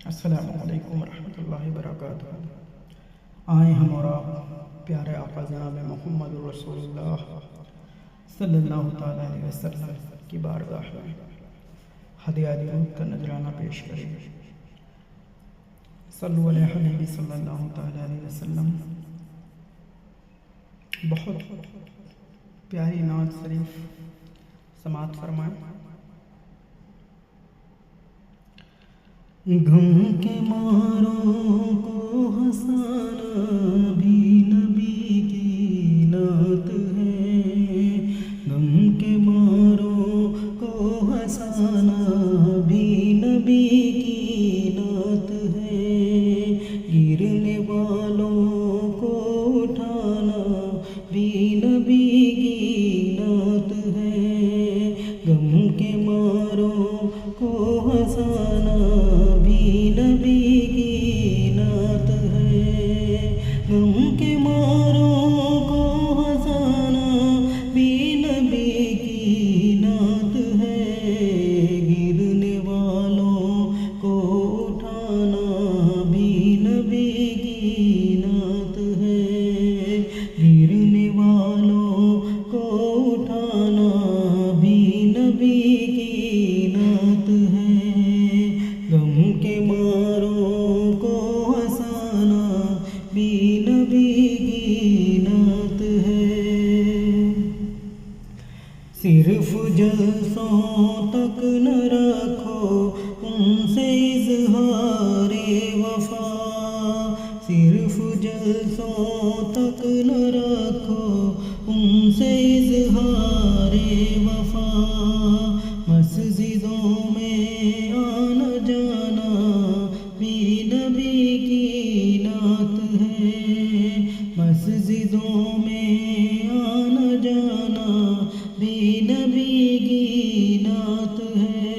السلام علیکم ورحمۃ اللہ وبرکاتہ۔ آئیں ہم اور آپ پیارے آقا جناب محمد رسول اللہ صلی اللہ تعالیٰ علیہ وسلم کی بارگاہ میں ہدیہ درود کا نذرانہ پیش کریں۔ صلو علی حبیبی صلی اللہ تعالیٰ علیہ وسلم۔ بہت پیاری نعت شریف سماعت فرمائیں۔ غم کے ماروں کو ہنسانا بھی نبی کی نعت ہے، غم کے ماروں کو ہنسانا بھی نبی کی نعت ہے، گرنے والوں کو اٹھانا بھی نبی کی نعت ہے، غم کے ماروں کو ہنسانا نبی کی نعت ہے، غم کے ماروں کو ہنسانا بھی نبی کی نعت ہے، گرنے والوں کو اٹھانا بھی نبی کی نعت ہے، گرنے والوں کو اٹھانا بھی نبی کی نعت ہے، غم کے ماروں کو ہنسانا بھی نبی کی نعت ہے، صرف جلسوں تک نہ رکھو ان سے اظہار وفا، صرف جلسوں تک نہ رکھو ان سے اظہار وفا، مسجدوں میں آنا جانا بھی نبی کی نعت ہے، مسجدوں میں آنا جانا بھی نبی کی نعت ہے،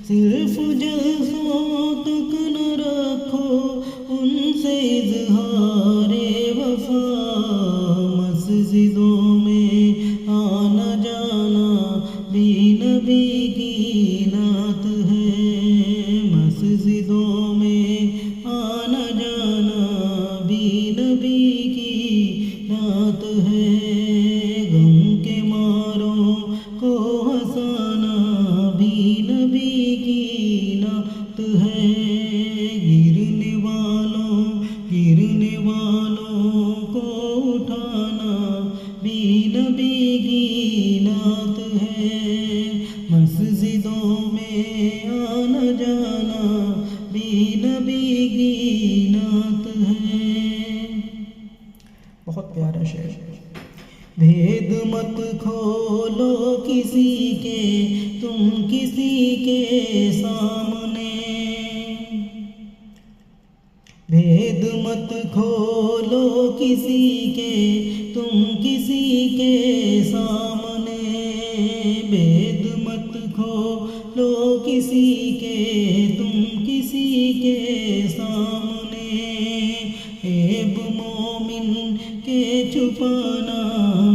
صرف جلسوں تک نہ رکھو ان سے اظہار وفا، مسجدوں میں آنا جانا بھی نبی کی نعت ہے، مسجدوں میں آنا جانا بھی نبی کی نعت ہے، غم کے ماروں کو ہنسانا بھی نبی کی نعت ہے، گرنے والوں کو اٹھانا بھی نبی کی نعت ہے، مسجدوں میں آنا جانا بھی نبی کی نعت ہے۔ بہت پیارا شعر۔ بھید مت کھولو کسی کے تم کسی کے سامنے، بھید مت کھولو کسی کے تم کسی کے سامنے، بھید مت کھولو کسی کے تم کسی کے سامنے، عیب مومن کے چھپانا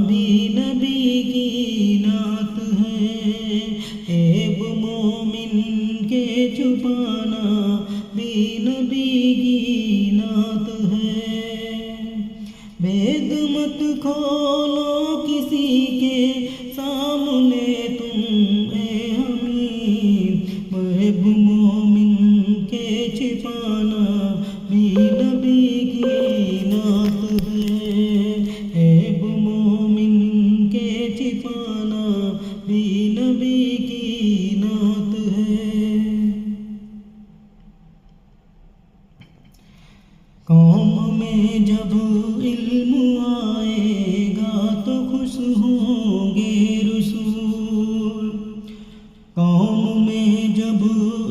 بھی نبی کی نعت ہے، عیب مومن کے چھپانا بھی نبی کی نعت ہے، بھید مت کھولو کسی کے سامنے تم اے حمید، عیب مومن کے چھپانا بھی نبی کی نعت ہے، عیب مومن کے چھپانا بھی نبی کی نعت ہے، قوم میں جب علم آئے گا تو خوش ہوں گے رسول، قوم میں جب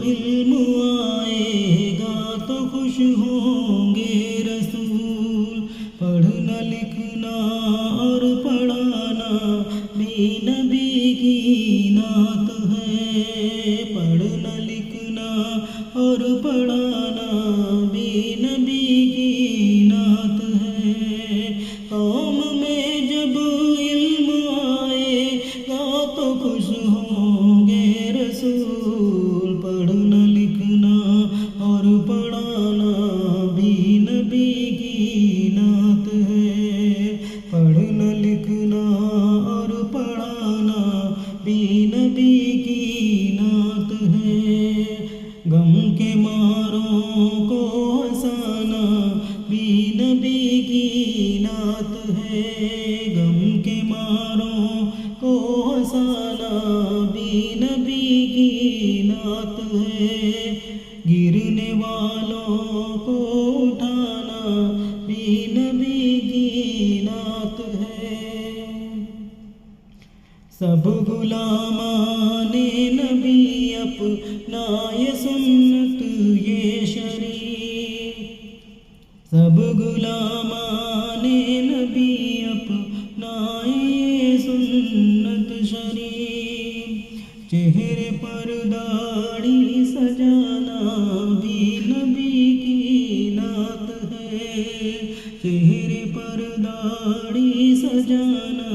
علم آئے گا تو خوش ہوں گے رسول، پڑھنا لکھنا اور پڑھانا بھی نبی کی نعت ہے، پڑھنا لکھنا اور پڑھانا بھی نبی کی نعت ہے، قوم میں جب علم آئے گا تو خوش ہوں گے رسول، پڑھنا لکھنا کی نعت ہے، گرنے والوں کو اٹھانا بھی نبی کی نعت ہے۔ سب غلامان نبی اپنا یہ سنت یہ شریعت، سب غلامان نبی اپنا یہ سنت شریعت، چہرے پر داڑھی سجانا بھی نبی کی نعت ہے، چہرے پر داڑھی سجانا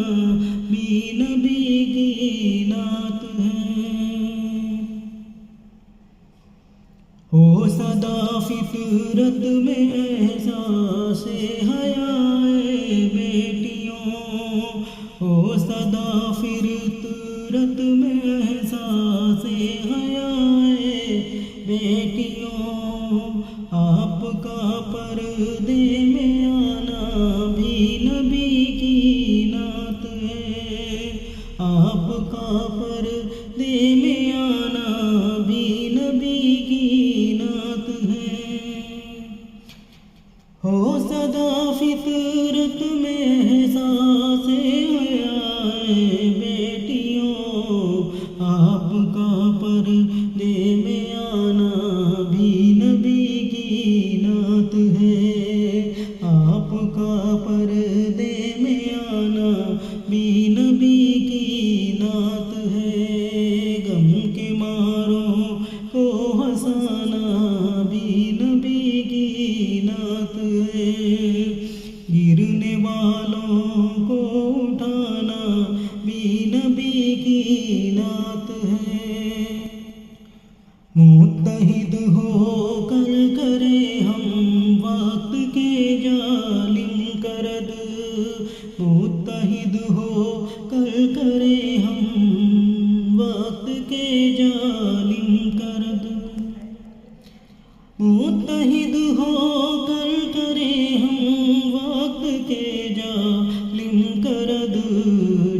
بھی نبی کی نعت ہے۔ ہو سدا فطرت میں احساس حیاء بیٹیوں، ہو سدا فطرت میں احساس حیاء بیٹیوں، آپ کا پردے میں آنا بھی نبی کی نعت ہے، آپ کا پردے میں آنا بھی نبی کی نعت ہے۔ ہو سدا فطرت میں احساس حیاء بیٹیوں، آپ کا پردے میں آنا بھی نبی کی نعت ہے، آپ کا پردے میں آنا بھی نبی کی نعت ہے۔ غم کے ماروں کو ہنسانا بھی نبی کی نعت ہے، گرنے والوں کو اٹھانا بھی نبی کی نعت ہے۔ متحد ہو کر کرے ہم وقت کے ظالم کرد، متحد ہو کر کرے ہم وقت کے ظالم کرد، متحد ہو کر کرے ہم وقت کے ظالم کرد،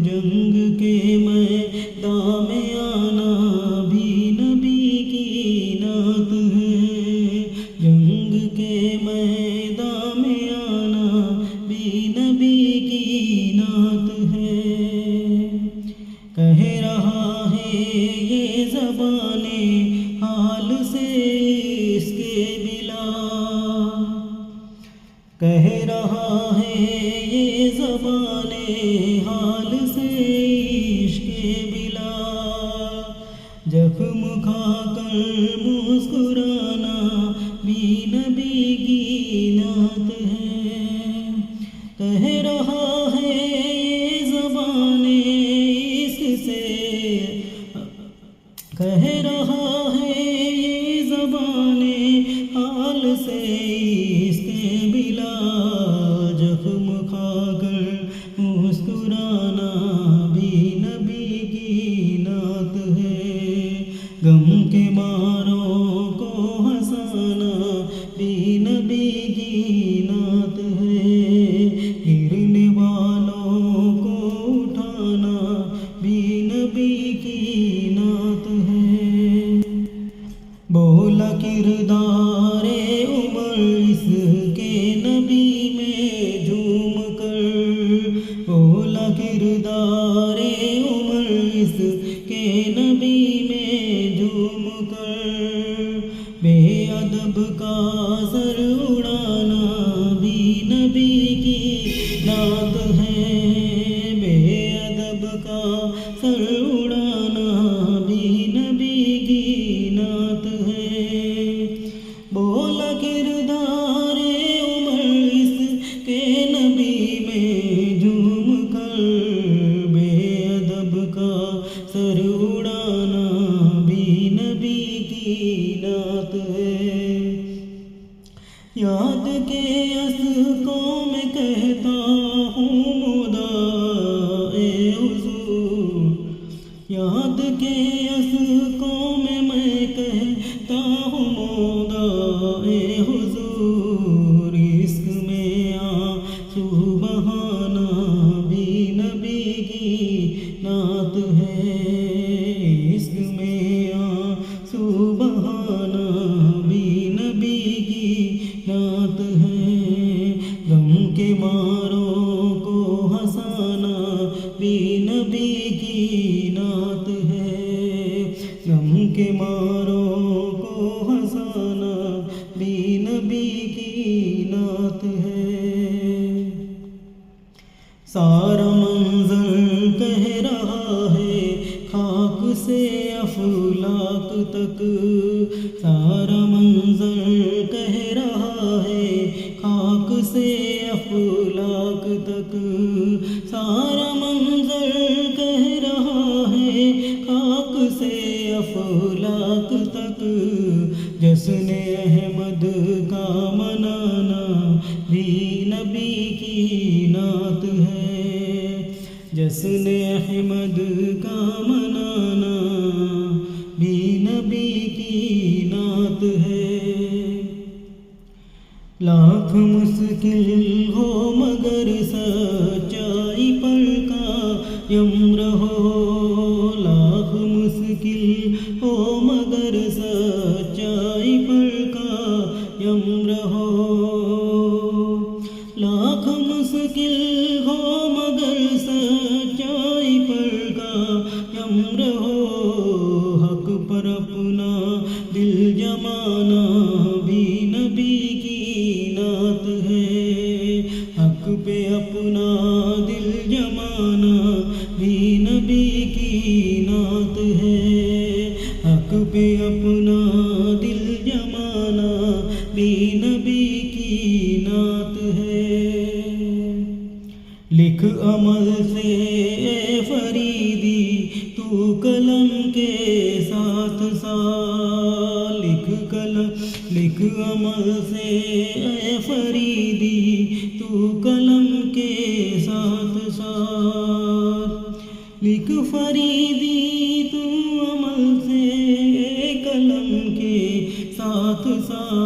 جنگ کے میدان میں آنا بھی نبی کی نعت ہے، جنگ کے میدان میں آنا بھی نبی کی نعت ہے۔ کہہ رہا ہے یہ زبان حال سے اس کے بلا، کہہ رہا ہے یہ زبان حال سے عشق بلا، زخم کھا کر مسکرانا بھی نبی کی نعت ہے، کہہ رہا ہے یہ زبان عشق سے، کہہ رہا ہے یہ زبان حال سے اس کے بلا، زخم کھا کر مسکرانا بھی نبی کی نعت ہے، غم کے ماروں کو ہنسانا بھی نبی کی نعت ہے، گرنے والوں کو اٹھانا بھی نبی کی نعت ہے۔ بولا کردار عمر اس کے نبی میں جھوم کر، بولا کردار عمر اس کے نبی میں جھوم کر، بے ادب کا سر اڑانا بھی نبی کی نعت ہے، بے ادب کا سر اڑانا بھی نبی کی نعت ہے۔ بولا کردار عمر اس کے نبی میں جھوم کر، بے ادب کا سر اڑانا بھی نبی کی نعت ہے۔ یاد کے اشکوں میں کہتا ہوں مدعائے حضور، یاد کے اشکوں میں کہتا ہوں مدعائے حضور، عشق میں آنسو بہانا بھی نبی کی نعت ہے، عشق میں ماروں کو ہنسانا بھی نبی کی نعت ہے۔ سارا منظر کہہ رہا ہے خاک سے افلاک تک، سارا منظر کہہ رہا ہے خاک سے افلاک تک، سارا منظر کہہ رہا ہے خاک سے افلاک تک، جشن احمد کا منانا بھی نبی کی نعت ہے، جشن احمد کا منانا بھی نبی کی نعت ہے۔ لاکھ مشکل ہو مگر سچائی پر قائم رہو، لاکھ مشکل ہو مگر سچائی پر قائم رہو، لاکھ مشکل ہو مگر سچائی پر قائم رہو، حق پر اپنا دل جمانا بھی نبی کی نعت ہے، حق پہ اپنا دل جمانا بھی نبی کی نعت ہے، حق پہ اپنا دل جمانا بھی نبی کی نعت ہے۔ لکھ عمل سے اے فریدی تو قلم کے ساتھ ساتھ، لکھ عمل سے اے فریدی تو قلم کے ساتھ ساتھ، لکھ فریدی تو عمل سے قلم کے ساتھ ساتھ،